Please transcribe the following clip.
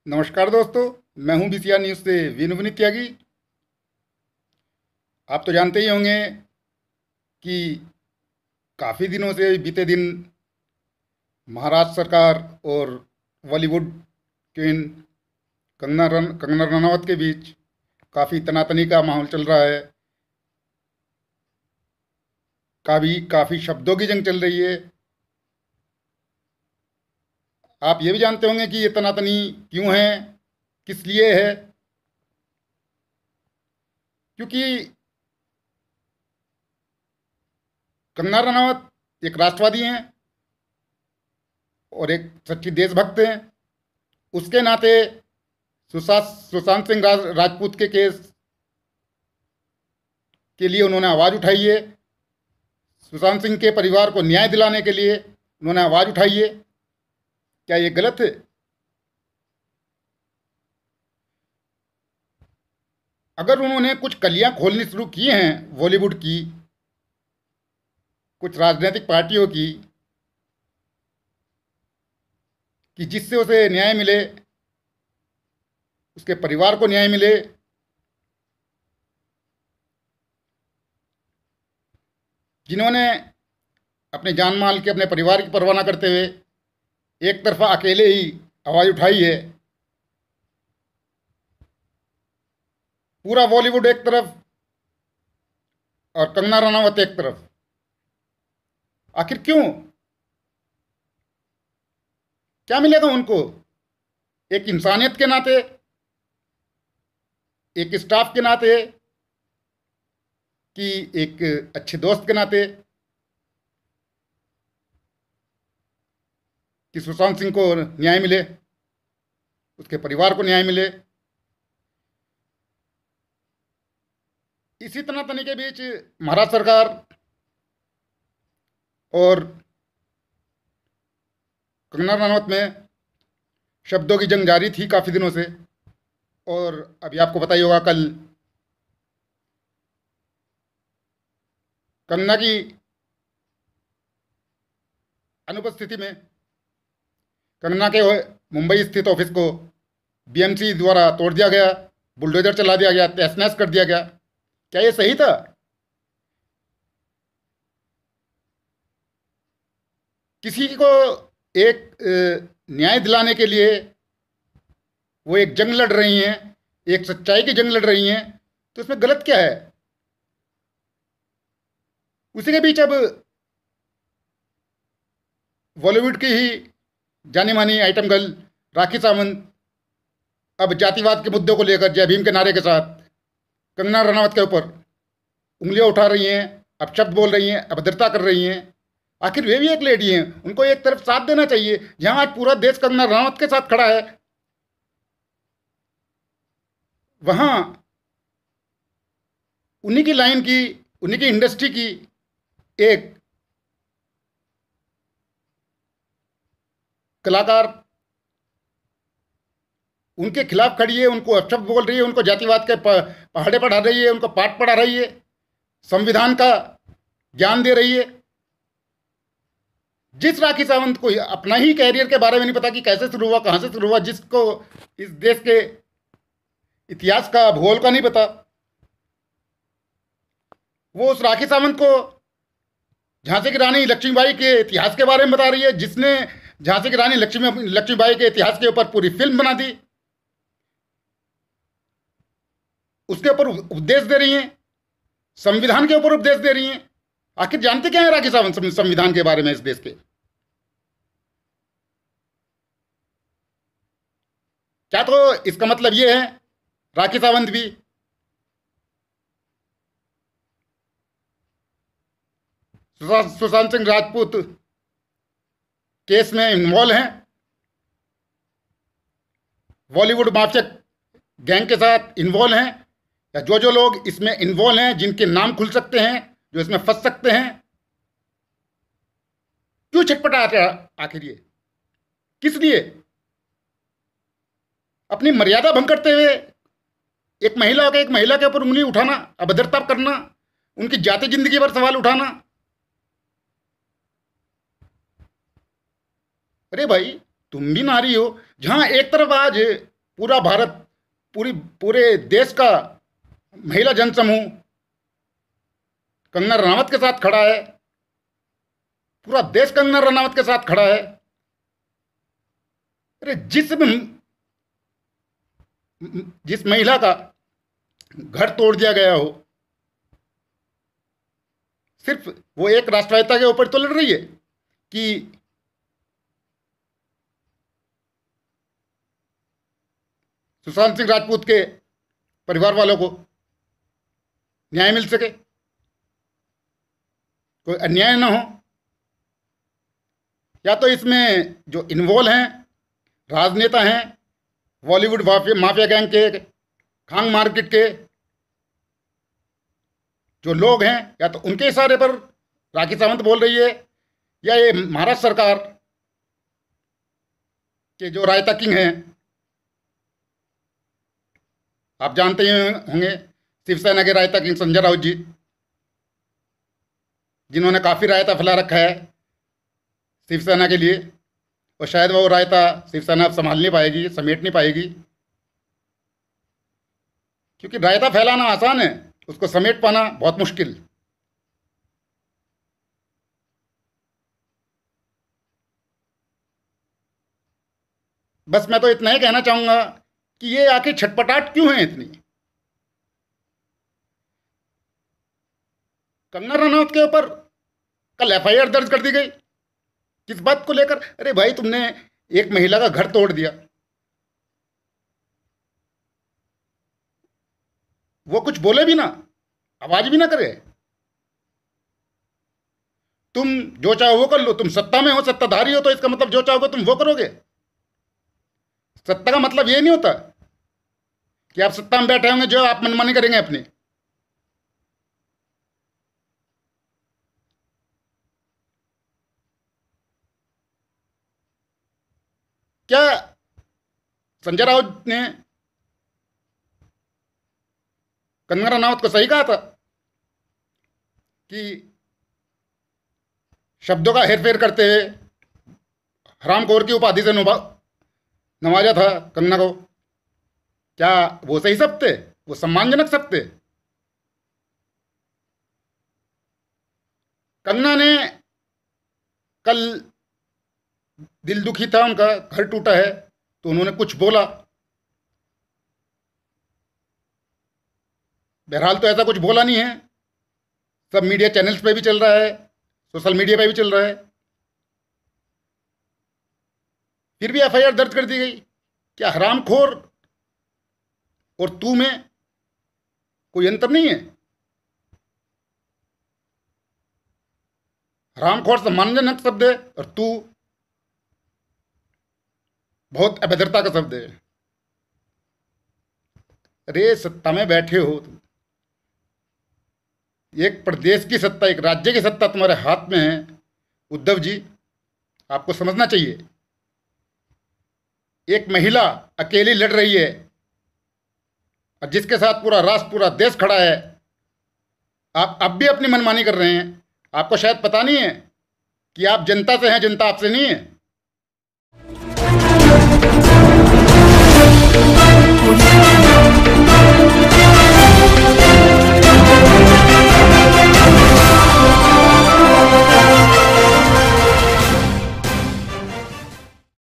नमस्कार दोस्तों। मैं हूं बीसीआर न्यूज़ से विनुविनीत त्यागी। आप तो जानते ही होंगे कि काफ़ी दिनों से बीते दिन महाराष्ट्र सरकार और बॉलीवुड क्वीन कंगना रनावत के बीच काफ़ी तनातनी का माहौल चल रहा है। काफ़ी शब्दों की जंग चल रही है। आप ये भी जानते होंगे कि ये तनातनी क्यों है, किस लिए है। क्योंकि कंगना रनावत एक राष्ट्रवादी हैं और एक सच्ची देशभक्त हैं। उसके नाते सुशांत सिंह राजपूत के केस के लिए उन्होंने आवाज़ उठाई है। सुशांत सिंह के परिवार को न्याय दिलाने के लिए उन्होंने आवाज़ उठाई है। क्या ये गलत है? अगर उन्होंने कुछ कलियां खोलनी शुरू की हैं बॉलीवुड की, कुछ राजनीतिक पार्टियों की, कि जिससे उसे न्याय मिले, उसके परिवार को न्याय मिले, जिन्होंने अपने जान माल के, अपने परिवार की परवाह न करते हुए एक तरफा अकेले ही आवाज़ उठाई है। पूरा बॉलीवुड एक तरफ और कंगना रनावत एक तरफ। आखिर क्यों? क्या मिलेगा उनको? एक इंसानियत के नाते, एक स्टाफ के नाते, कि एक अच्छे दोस्त के नाते, कि सुशांत सिंह को न्याय मिले, उसके परिवार को न्याय मिले। इसी तनातनी के बीच महाराष्ट्र सरकार और कंगना रनावत में शब्दों की जंग जारी थी काफ़ी दिनों से। और अभी आपको पता ही होगा, कल कंगना की अनुपस्थिति में कंगना के मुंबई स्थित ऑफिस को बीएमसी द्वारा तोड़ दिया गया, बुलडोजर चला दिया गया, तहस नहस कर दिया गया। क्या ये सही था? किसी को एक न्याय दिलाने के लिए वो एक जंग लड़ रही हैं, एक सच्चाई की जंग लड़ रही हैं, तो इसमें गलत क्या है? उसी के बीच अब बॉलीवुड की ही जानी मानी आइटम गर्ल राखी सावंत अब जातिवाद के मुद्दों को लेकर जय भीम के नारे के साथ कंगना रनावत के ऊपर उंगलियां उठा रही हैं, अपशब्द बोल रही हैं, अभद्रता कर रही हैं। आखिर वे भी एक लेडी हैं, उनको एक तरफ साथ देना चाहिए। जहां आज पूरा देश कंगना रनावत के साथ खड़ा है, वहां उन्हीं की लाइन की, उन्हीं की इंडस्ट्री की एक कलाकार उनके खिलाफ खड़ी है, उनको अपशब्द बोल रही है, उनको जातिवाद के पहाड़े पढ़ा रही है, उनको पाठ पढ़ा रही है, संविधान का ज्ञान दे रही है। जिस राखी सावंत को अपना ही कैरियर के बारे में नहीं पता कि कैसे शुरू हुआ, कहां से शुरू हुआ, जिसको इस देश के इतिहास का, भूगोल का नहीं पता, वो उस राखी सावंत को झांसी की रानी लक्ष्मीबाई के इतिहास के बारे में बता रही है, जिसने झांसी की रानी लक्ष्मीबाई के इतिहास के ऊपर पूरी फिल्म बना दी। उसके ऊपर उपदेश दे रही हैं, संविधान के ऊपर उपदेश दे रही हैं। आखिर जानते क्या है राखी सावंत संविधान के बारे में इस देश के? क्या तो इसका मतलब ये है राखी सावंत भी सुशांत सिंह राजपूत केस में इन्वॉल्व हैं, बॉलीवुड माफिया गैंग के साथ इन्वॉल्व हैं, या जो जो लोग इसमें इन्वॉल्व हैं, जिनके नाम खुल सकते हैं, जो इसमें फंस सकते हैं? क्यों छटपटाते आखिर ये? किस लिए? अपनी मर्यादा भंग करते हुए एक महिला के ऊपर उंगली उठाना, अभद्रता करना, उनकी जाति जिंदगी पर सवाल उठाना। अरे भाई, तुम भी नारी हो। जहां एक तरफ आज पूरा भारत, पूरे देश का महिला जनसमूह कंगना रनावत के साथ खड़ा है। पूरा देश कंगना रनावत के साथ खड़ा है। अरे जिस महिला का घर तोड़ दिया गया हो, सिर्फ वो एक राष्ट्रवादिता के ऊपर तो लड़ रही है कि सुशांत सिंह राजपूत के परिवार वालों को न्याय मिल सके, कोई अन्याय ना हो। या तो इसमें जो इन्वॉल्व हैं, राजनेता हैं, बॉलीवुड माफिया गैंग के, खांग मार्केट के जो लोग हैं, या तो उनके इशारे पर राखी सावंत बोल रही है, या ये महाराष्ट्र सरकार के जो रायता किंग हैं, आप जानते ही होंगे, शिवसेना के रायता किंग संजय राउत जी, जिन्होंने काफ़ी रायता फैला रखा है शिवसेना के लिए, और शायद वो रायता शिवसेना अब संभाल नहीं पाएगी, समेट नहीं पाएगी। क्योंकि रायता फैलाना आसान है, उसको समेट पाना बहुत मुश्किल। बस मैं तो इतना ही कहना चाहूंगा कि ये आखिर छटपटाहट क्यों है इतनी। कंगना रनौत के ऊपर कल एफआईआर दर्ज कर दी गई, किस बात को लेकर? अरे भाई, तुमने एक महिला का घर तोड़ दिया, वो कुछ बोले भी ना, आवाज भी ना करे, तुम जो चाहो वो कर लो। तुम सत्ता में हो, सत्ताधारी हो, तो इसका मतलब जो चाहोगे तुम वो करोगे। सत्ता का मतलब ये नहीं होता कि आप सत्ता में बैठे होंगे जो आप मनमानी करेंगे अपनी। क्या संजय राउत ने कंगना रनावत को सही कहा था कि शब्दों का हेरफेर करते हुए हरामखोर की उपाधि से नवाजा था कंगना को? क्या वो सही शब्द थे? वो सम्मानजनक शब्द थे? कंगना ने कल, दिल दुखी था, उनका घर टूटा है, तो उन्होंने कुछ बोला। बहरहाल तो ऐसा कुछ बोला नहीं है, सब मीडिया चैनल्स पे भी चल रहा है, सोशल मीडिया पे भी चल रहा है। फिर भी एफआईआर दर्ज कर दी गई। क्या हरामखोर और तू में कोई अंतर नहीं है? हरामखोर सम्मानजनक शब्द है और तू बहुत अभद्रता का शब्द है। अरे सत्ता में बैठे हो तुम, एक प्रदेश की सत्ता, एक राज्य की सत्ता तुम्हारे हाथ में है। उद्धव जी, आपको समझना चाहिए, एक महिला अकेली लड़ रही है और जिसके साथ पूरा राष्ट्र, पूरा देश खड़ा है, आप अब भी अपनी मनमानी कर रहे हैं। आपको शायद पता नहीं है कि आप जनता से हैं, जनता आपसे नहीं है।